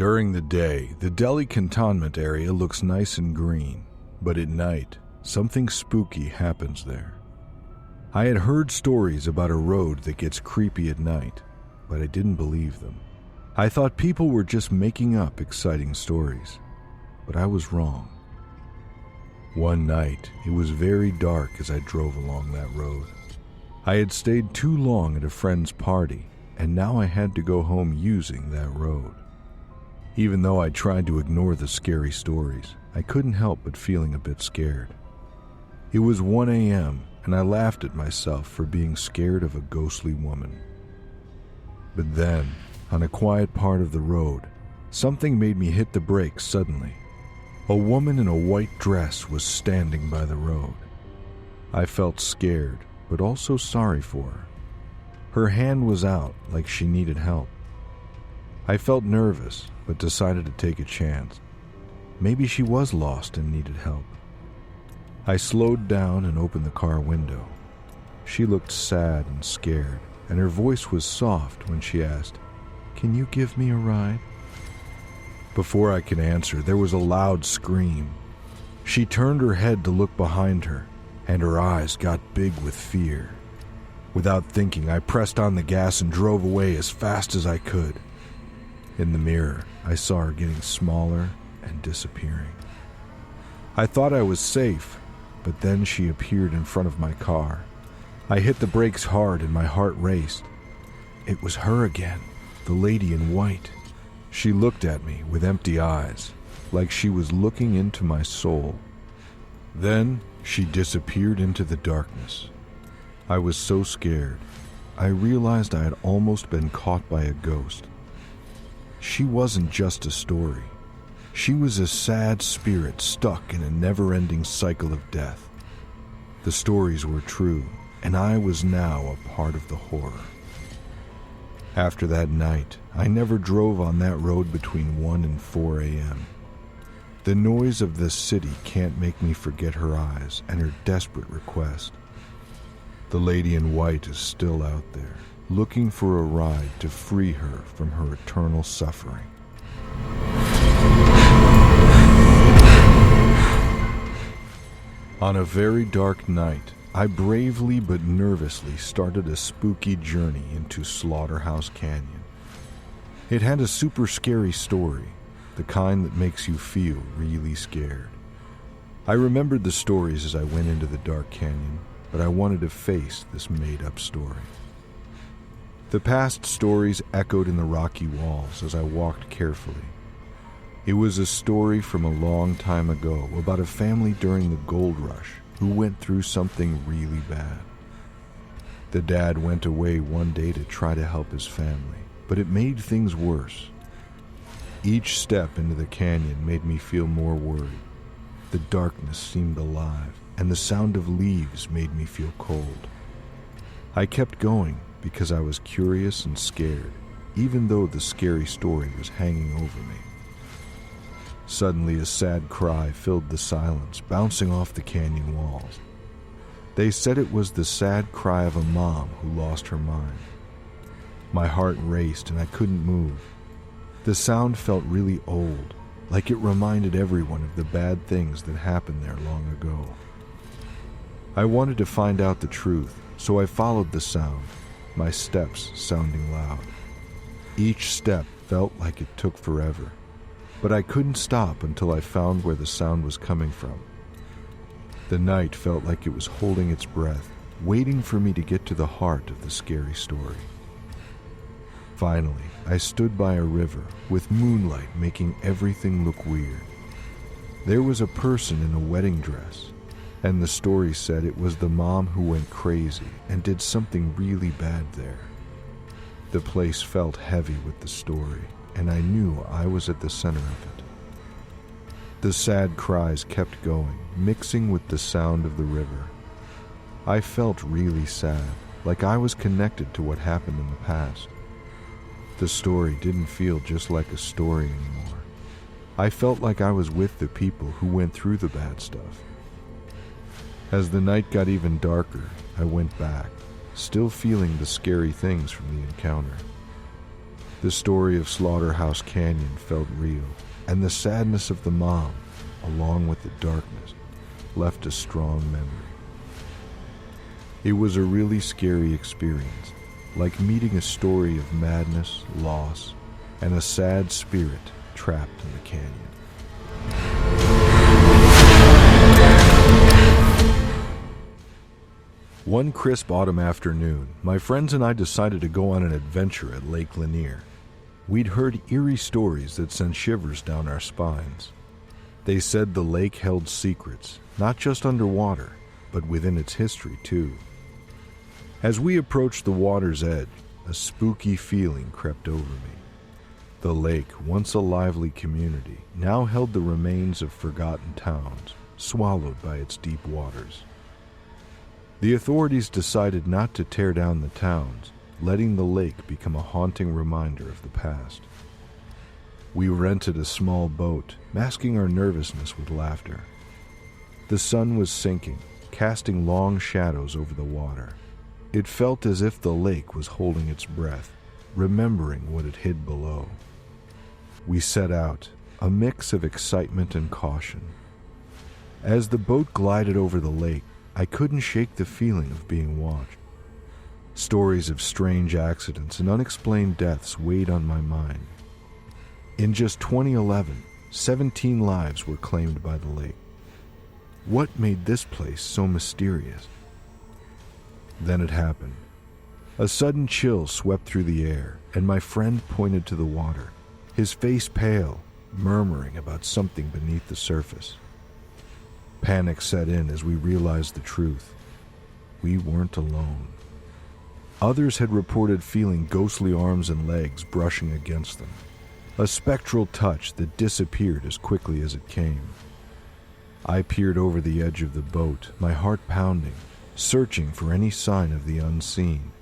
During the day, the Delhi Cantonment area looks nice and green, but at night, something spooky happens there. I had heard stories about a road that gets creepy at night, but I didn't believe them. I thought people were just making up exciting stories, but I was wrong. One night, it was very dark as I drove along that road. I had stayed too long at a friend's party, and now I had to go home using that road. Even though I tried to ignore the scary stories, I couldn't help but feeling a bit scared. It was 1 a.m., and I laughed at myself for being scared of a ghostly woman. But then, on a quiet part of the road, something made me hit the brakes suddenly. A woman in a white dress was standing by the road. I felt scared, but also sorry for her. Her hand was out like she needed help. I felt nervous, but decided to take a chance. Maybe she was lost and needed help. I slowed down and opened the car window. She looked sad and scared, and her voice was soft when she asked, "Can you give me a ride?" Before I could answer, there was a loud scream. She turned her head to look behind her, and her eyes got big with fear. Without thinking, I pressed on the gas and drove away as fast as I could. In the mirror, I saw her getting smaller and disappearing. I thought I was safe, but then she appeared in front of my car. I hit the brakes hard and my heart raced. It was her again, the lady in white. She looked at me with empty eyes, like she was looking into my soul. Then she disappeared into the darkness. I was so scared. I realized I had almost been caught by a ghost. She wasn't just a story. She was a sad spirit stuck in a never-ending cycle of death. The stories were true, and I was now a part of the horror. After that night, I never drove on that road between 1 and 4 a.m. The noise of this city can't make me forget her eyes and her desperate request. The lady in white is still out there, looking for a ride to free her from her eternal suffering. On a very dark night, I bravely but nervously started a spooky journey into Slaughterhouse Canyon. It had a super scary story, the kind that makes you feel really scared. I remembered the stories as I went into the dark canyon, but I wanted to face this made-up story. The past stories echoed in the rocky walls as I walked carefully. It was a story from a long time ago about a family during the gold rush who went through something really bad. The dad went away one day to try to help his family, but it made things worse. Each step into the canyon made me feel more worried. The darkness seemed alive, and the sound of leaves made me feel cold. I kept going because I was curious and scared, even though the scary story was hanging over me. Suddenly, a sad cry filled the silence, bouncing off the canyon walls. They said it was the sad cry of a mom who lost her mind. My heart raced and I couldn't move. The sound felt really old, like it reminded everyone of the bad things that happened there long ago. I wanted to find out the truth, so I followed the sound, my steps sounding loud. Each step felt like it took forever, but I couldn't stop until I found where the sound was coming from. The night felt like it was holding its breath, waiting for me to get to the heart of the scary story. Finally, I stood by a river, with moonlight making everything look weird. There was a person in a wedding dress, and the story said it was the mom who went crazy and did something really bad there. The place felt heavy with the story, and I knew I was at the center of it. The sad cries kept going, mixing with the sound of the river. I felt really sad, like I was connected to what happened in the past. The story didn't feel just like a story anymore. I felt like I was with the people who went through the bad stuff. As the night got even darker, I went back, still feeling the scary things from the encounter. The story of Slaughterhouse Canyon felt real, and the sadness of the mom, along with the darkness, left a strong memory. It was a really scary experience, like meeting a story of madness, loss, and a sad spirit trapped in the canyon. One crisp autumn afternoon, my friends and I decided to go on an adventure at Lake Lanier. We'd heard eerie stories that sent shivers down our spines. They said the lake held secrets, not just underwater, but within its history too. As we approached the water's edge, a spooky feeling crept over me. The lake, once a lively community, now held the remains of forgotten towns, swallowed by its deep waters. The authorities decided not to tear down the towns, letting the lake become a haunting reminder of the past. We rented a small boat, masking our nervousness with laughter. The sun was sinking, casting long shadows over the water. It felt as if the lake was holding its breath, remembering what it hid below. We set out, a mix of excitement and caution. As the boat glided over the lake, I couldn't shake the feeling of being watched. Stories of strange accidents and unexplained deaths weighed on my mind. In just 2011, 17 lives were claimed by the lake. What made this place so mysterious? Then it happened. A sudden chill swept through the air, and my friend pointed to the water, his face pale, murmuring about something beneath the surface. Panic set in as we realized the truth. We weren't alone. Others had reported feeling ghostly arms and legs brushing against them, a spectral touch that disappeared as quickly as it came. I peered over the edge of the boat, my heart pounding, searching for any sign of the unseen.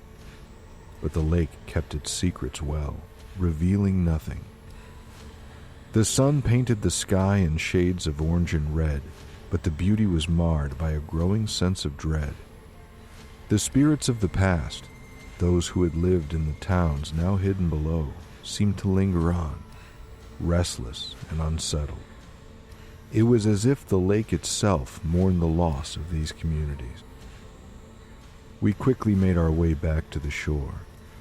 But the lake kept its secrets well, revealing nothing. The sun painted the sky in shades of orange and red, but the beauty was marred by a growing sense of dread. The spirits of the past, those who had lived in the towns now hidden below, seemed to linger on, restless and unsettled. It was as if the lake itself mourned the loss of these communities. We quickly made our way back to the shore,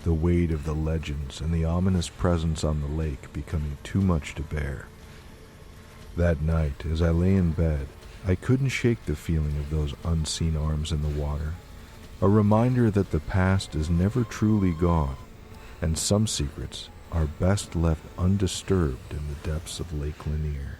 the weight of the legends and the ominous presence on the lake becoming too much to bear. That night, as I lay in bed, I couldn't shake the feeling of those unseen arms in the water, a reminder that the past is never truly gone, and some secrets are best left undisturbed in the depths of Lake Lanier.